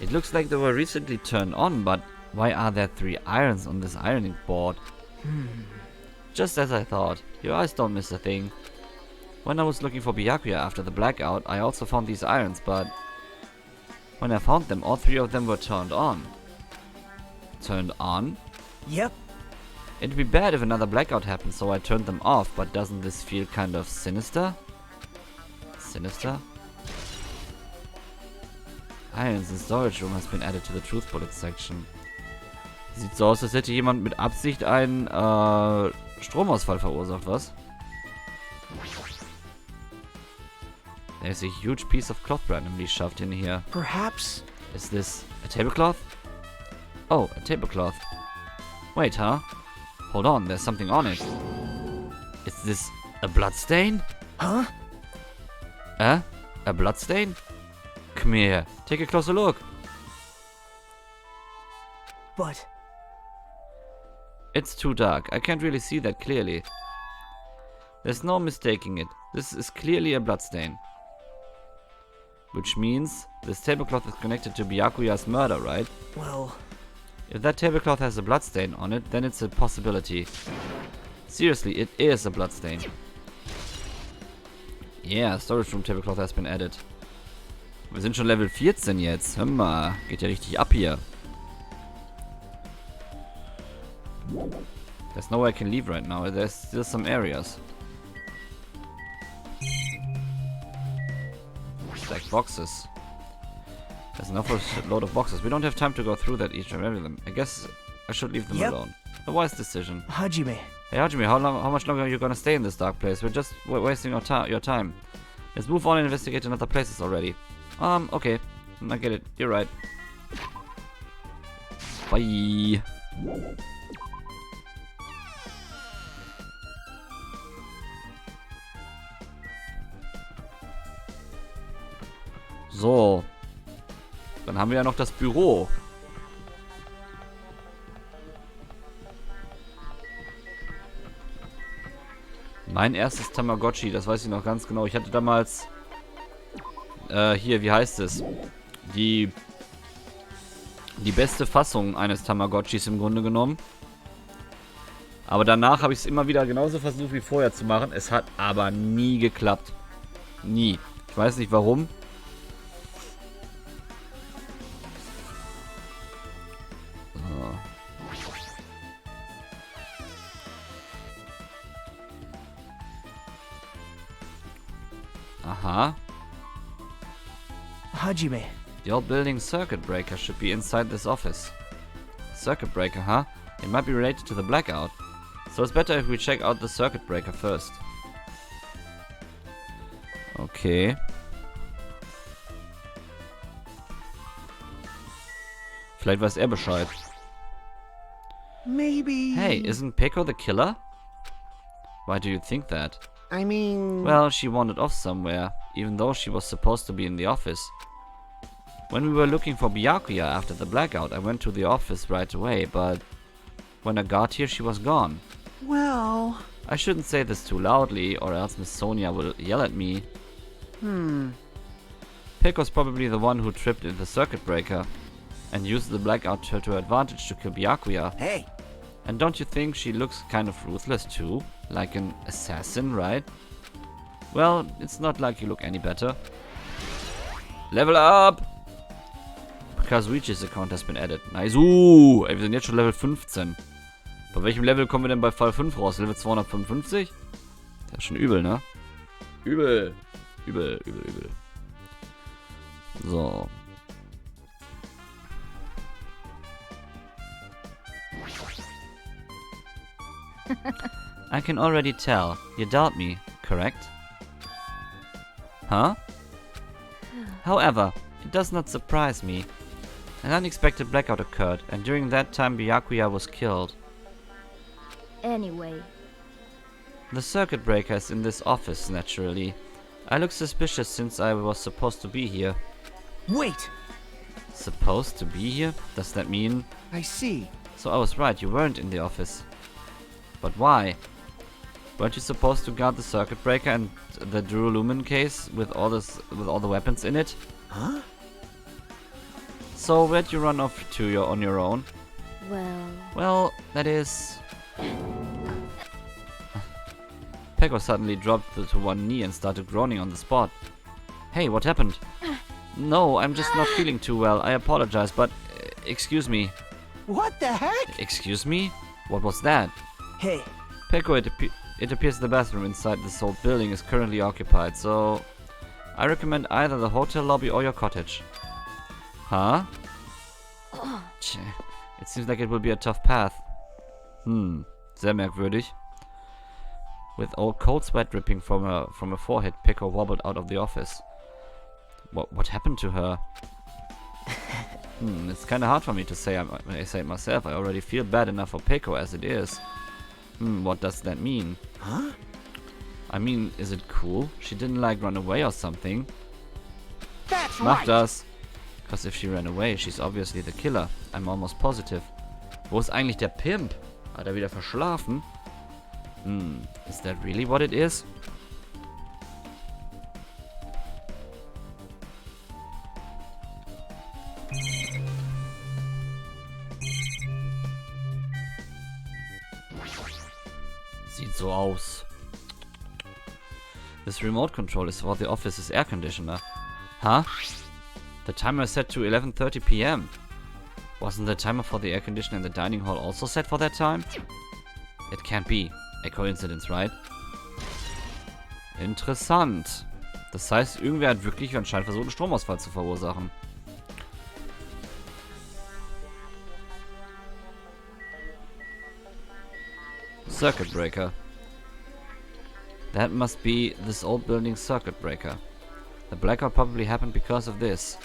It looks like they were recently turned on, but why are there 3 irons on this ironing board? Just as I thought, your eyes don't miss a thing. When I was looking for Byakuya after the blackout, I also found these irons, but when I found them, all 3 of them were turned on. Turned on? Yep. It'd be bad if another blackout happened, so I turned them off, but doesn't this feel kind of sinister? Sinister? Irons in storage room has been added to the truth bullet section. Sieht so aus, als hätte jemand mit Absicht einen Stromausfall verursacht, was? There's a huge piece of cloth randomly shoved in here. Perhaps. Is this a tablecloth? Oh, a tablecloth. Wait, huh? Hold on, there's something on it. Is this a bloodstain? Huh? A bloodstain? Come here, take a closer look. But It's too dark, I can't really see that clearly. There's no mistaking it. This is clearly a bloodstain. Which means this tablecloth is connected to Byakuya's murder, right? well, If that tablecloth has a bloodstain on it, then it's a possibility. Seriously, it is a bloodstain. Yeah, storage room tablecloth has been added. Wir sind schon Level 14 jetzt. Hör mal, geht ja richtig ab hier. There's nowhere I can leave right now. There's still some areas. Like boxes. There's an awful load of boxes. We don't have time to go through that each and every them. I guess I should leave them Yep. alone. A wise decision. Hajime. Hey Hajime, how much longer are you gonna stay in this dark place? We're just wasting your time. Let's move on and investigate in other places already. Okay. I get it. You're right. Bye. So. Dann haben wir ja noch das Büro. Mein erstes Tamagotchi, das weiß ich noch ganz genau. Ich hatte damals hier, wie heißt es? Die beste Fassung eines Tamagotchis im Grunde genommen. Aber danach habe ich es immer wieder genauso versucht wie vorher zu machen. Es hat aber nie geklappt. Nie. Ich weiß nicht warum. So. Aha. Hajime. The old building circuit breaker should be inside this office. Circuit breaker, huh? It might be related to the blackout. So it's better if we check out the circuit breaker first. Okay. Vielleicht weiß er Bescheid. Maybe... Hey, isn't Peko the killer? Why do you think that? I mean... Well, she wandered off somewhere, even though she was supposed to be in the office. When we were looking for Byakuya after the blackout, I went to the office right away, but when I got here, she was gone. Well... I shouldn't say this too loudly, or else Miss Sonia will yell at me. Peko's probably the one who tripped in the circuit breaker and used the blackout to her advantage to kill Byakuya. Hey! And don't you think she looks kind of ruthless too? Like an assassin, right? Well, it's not like you look any better. Level up! Kazuichi's account has been added. Nice. Ey, wir sind jetzt schon Level 15. Bei welchem Level kommen wir denn bei Fall 5 raus? Level 255? Das ist schon übel, ne? Übel. Übel. So. I can already tell. You doubt me, correct? Huh? However, it does not surprise me. An unexpected blackout occurred, and during that time Byakuya was killed. Anyway, The circuit breaker is in this office, naturally. I look suspicious since I was supposed to be here. Wait! Supposed to be here? Does that mean... I see. So I was right, you weren't in the office. But why? Weren't you supposed to guard the circuit breaker and the Durolumin case with all the weapons in it? Huh? So where'd you run off to on your own? Well, that is... Peko suddenly dropped to one knee and started groaning on the spot. Hey, what happened? No, I'm just not feeling too well. I apologize, but... excuse me. What the heck? Excuse me? What was that? Hey, Peko, it appears the bathroom inside this old building is currently occupied, so... I recommend either the hotel lobby or your cottage. Huh? Tch, it seems like it will be a tough path. Sehr merkwürdig. With old cold sweat dripping from her forehead, Peko wobbled out of the office. What happened to her? It's kinda hard for me to say when I say it myself. I already feel bad enough for Peko as it is. What does that mean? Huh? I mean, is it cool? She didn't like run away or something. That's Mach right! das! Because if she ran away, she's obviously the killer. I'm almost positive. Wo ist eigentlich der Pimp? Hat er wieder verschlafen? Is that really what it is? Sieht so aus. This remote control is for the office's air conditioner. Huh? The timer is set to 11:30 p.m. Wasn't the timer for the air conditioner in the dining hall also set for that time? It can't be a coincidence, right? Interessant. Das heißt, irgendwer hat wirklich anscheinend versucht, einen Stromausfall zu verursachen. Circuit breaker. That must be this old building's circuit breaker. The blackout probably happened because of this.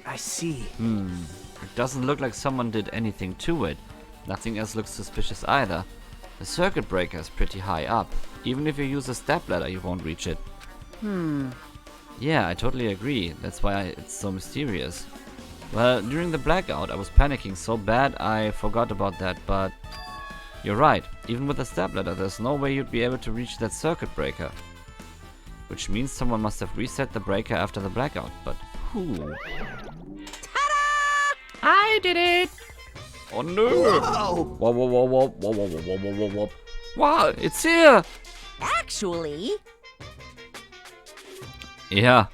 I see. It doesn't look like someone did anything to it. Nothing else looks suspicious either. The circuit breaker is pretty high up. Even if you use a step ladder, you won't reach it. Yeah, I totally agree. That's why it's so mysterious. Well, during the blackout, I was panicking so bad I forgot about that, but you're right. Even with a step ladder, there's no way you'd be able to reach that circuit breaker. Which means someone must have reset the breaker after the blackout, but who? I did it! Oh no! Whoa! Whoa, whoa, whoa, whoa, whoa, whoa, whoa, whoa, whoa, whoa. Wow, it's here! Actually, Yeah.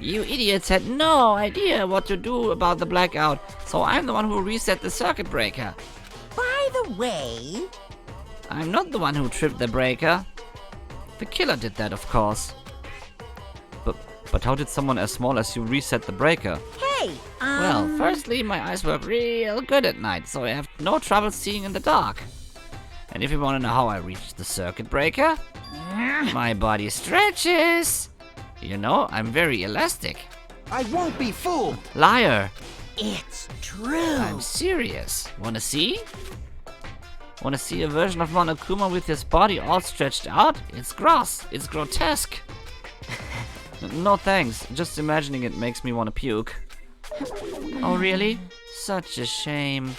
You idiots had no idea what to do about the blackout, so I'm the one who reset the circuit breaker. by the way, I'm not the one who tripped the breaker. The killer did that, of course. But how did someone as small as you reset the breaker? hey, Well, firstly, my eyes work real good at night, so I have no trouble seeing in the dark. And if you want to know how I reached the circuit breaker, my body stretches. You know, I'm very elastic. I won't be fooled. Liar. it's true. I'm serious. Wanna see? Wanna see a version of Monokuma with his body all stretched out? It's gross. It's grotesque. No thanks. Just imagining it makes me want to puke. Oh really? Such a shame.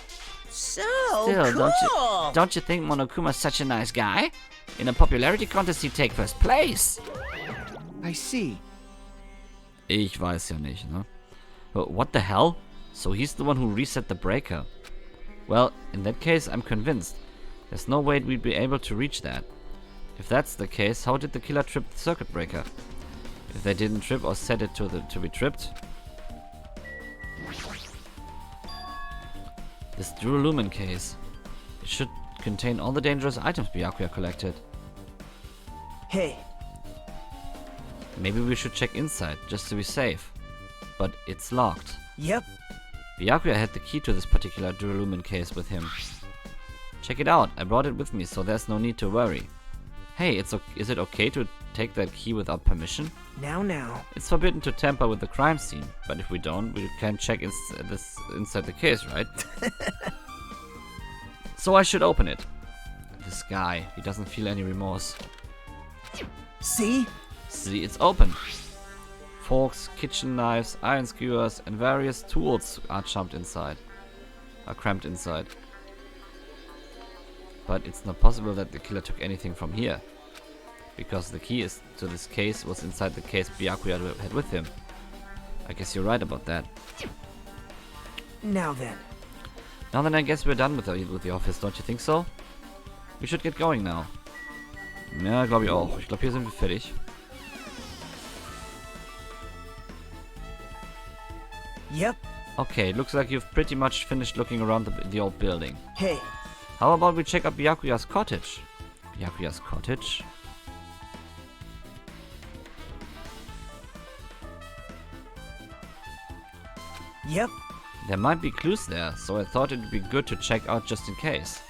So Still, cool. don't you think Monokuma's such a nice guy? In a popularity contest he'd take first place. I see. Ich weiß ja nicht, ne? What the hell? So he's the one who reset the breaker. Well, in that case, I'm convinced. There's no way we'd be able to reach that. If that's the case, how did the killer trip the circuit breaker? If they didn't trip or set it to be tripped. This Durolumin case. It should contain all the dangerous items Byakuya collected. Hey, Maybe we should check inside, just to be safe. But it's locked. yep. Byakuya had the key to this particular Durolumin case with him. Check it out, I brought it with me, so there's no need to worry. Hey, is it okay to take that key without permission? Now. It's forbidden to tamper with the crime scene, but if we don't, we can check inside the case, right? So I should open it. This guy, he doesn't feel any remorse. See? See, it's open. Forks, kitchen knives, iron skewers, and various tools are cramped inside. But it's not possible that the killer took anything from here. Because the key to this case was inside the case Byakuya had with him. I guess you're right about that. Now then. Now then, I guess we're done with the office, don't you think so? We should get going now. Ja, glaube ich auch. Ich glaube, hier sind wir fertig. Yep. Okay, looks like you've pretty much finished looking around the old building. Hey, How about we check out Byakuya's cottage? Byakuya's cottage? yep. There might be clues there, so I thought it'd be good to check out just in case.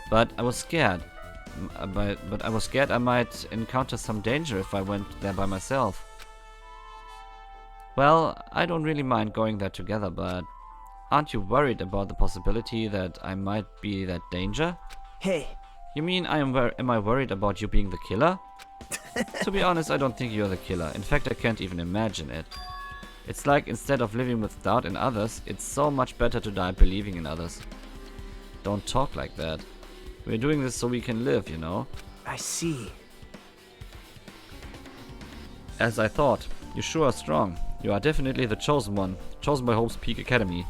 But I was scared. But I was scared I might encounter some danger if I went there by myself. Well, I don't really mind going there together, but aren't you worried about the possibility that I might be that danger? Hey, You mean am I worried about you being the killer? To be honest, I don't think you're the killer. In fact, I can't even imagine it. It's like instead of living with doubt in others, it's so much better to die believing in others. Don't talk like that. We're doing this so we can live, you know? I see. As I thought, you sure are strong. You are definitely the chosen one, chosen by Hope's Peak Academy.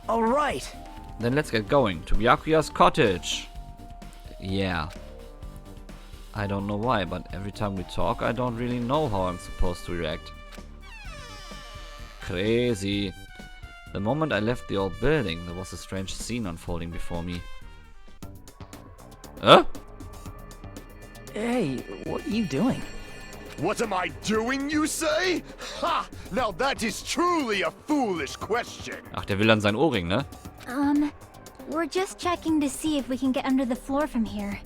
All right. Then let's get going to Byakuya's cottage. Yeah. I don't know why, but every time we talk, I don't really know how I'm supposed to react. Crazy. The moment I left the old building, there was a strange scene unfolding before me. Huh? Hey, what are you doing? What am I doing, you say? Ha! Now that is truly a foolish question. Ach, der will an sein Ohrring, ne? We're just checking to see if we can get under the floor from here.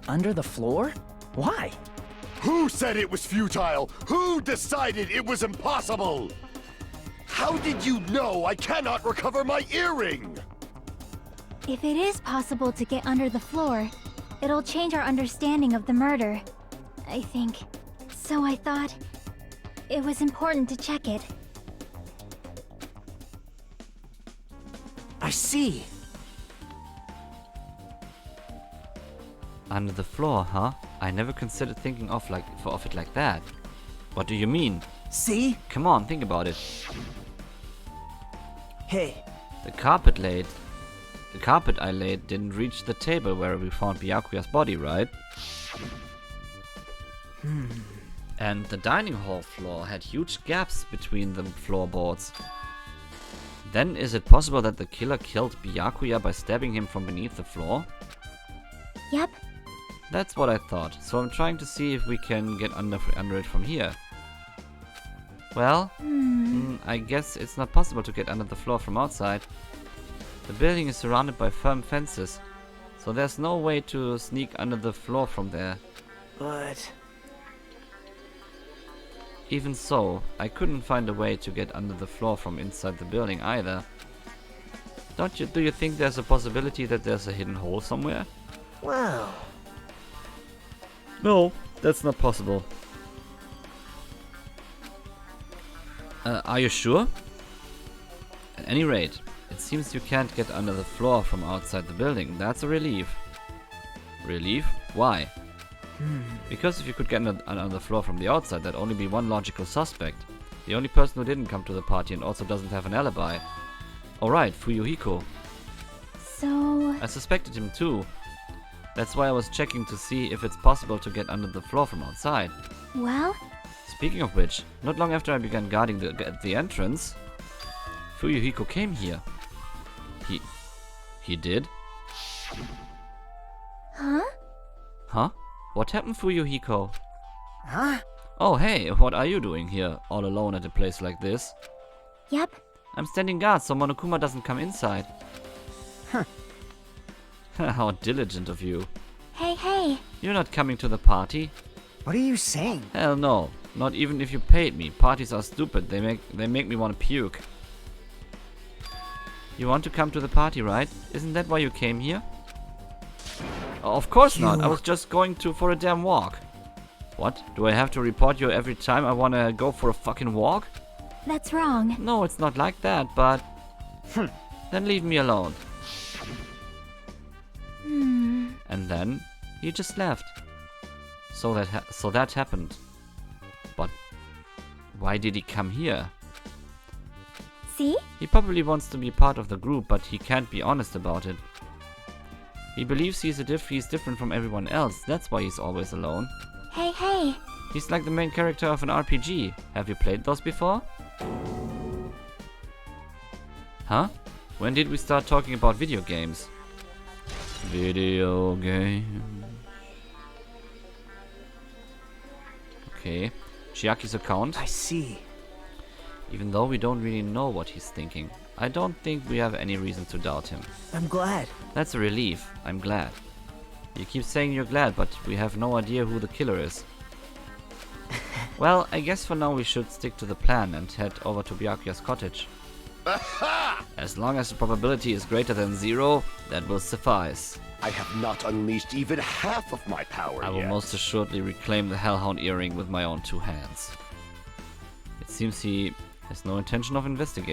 Under the floor? Why? Who said it was futile? Who decided it was impossible? How did you know I cannot recover my earring? If it is possible to get under the floor, it'll change our understanding of the murder, I think. So I thought it was important to check it. I see. Under the floor, huh? I never considered thinking of it like that. What do you mean? See? Come on, think about it. Hey, The carpet I laid didn't reach the table where we found Byakuya's body, right? And the dining hall floor had huge gaps between the floorboards. Then is it possible that the killer killed Byakuya by stabbing him from beneath the floor? Yep. That's what I thought, so I'm trying to see if we can get under it from here. Well, I guess it's not possible to get under the floor from outside. The building is surrounded by firm fences, so there's no way to sneak under the floor from there. but... Even so, I couldn't find a way to get under the floor from inside the building either. Do you think there's a possibility that there's a hidden hole somewhere? Well... No, that's not possible. Are you sure? At any rate, it seems you can't get under the floor from outside the building. That's a relief. Relief? Why? Because if you could get under the floor from the outside, that'd only be one logical suspect. The only person who didn't come to the party and also doesn't have an alibi. Alright, Fuyuhiko. So... I suspected him too. That's why I was checking to see if it's possible to get under the floor from outside. well... Speaking of which, not long after I began guarding the entrance, Fuyuhiko came here. He did? Huh? Huh? What happened, Fuyuhiko? Huh? Oh hey, what are you doing here, all alone at a place like this? Yep. I'm standing guard so Monokuma doesn't come inside. Huh. How diligent of you. Hey. You're not coming to the party? What are you saying? Hell no. Not even if you paid me. Parties are stupid. They make me want to puke. You want to come to the party, right? Isn't that why you came here? Oh, of course not. I was just going for a damn walk. What? Do I have to report you every time I want to go for a fucking walk? That's wrong. No, it's not like that, but... Then leave me alone. And then he just left. So that happened. But why did he come here? See? He probably wants to be part of the group, but he can't be honest about it. He believes he's different from everyone else. That's why he's always alone. Hey. He's like the main character of an RPG. Have you played those before? Huh? When did we start talking about video games? Video games. Okay. Chiaki's account. I see. Even though we don't really know what he's thinking, I don't think we have any reason to doubt him. I'm glad. That's a relief. I'm glad. You keep saying you're glad, but we have no idea who the killer is. Well, I guess for now we should stick to the plan and head over to Byakuya's cottage. As long as the probability is greater than 0, that will suffice. I have not unleashed even half of my power I will yet. most assuredly reclaim the Hellhound earring with my own 2 hands. It seems he has no intention of investigating.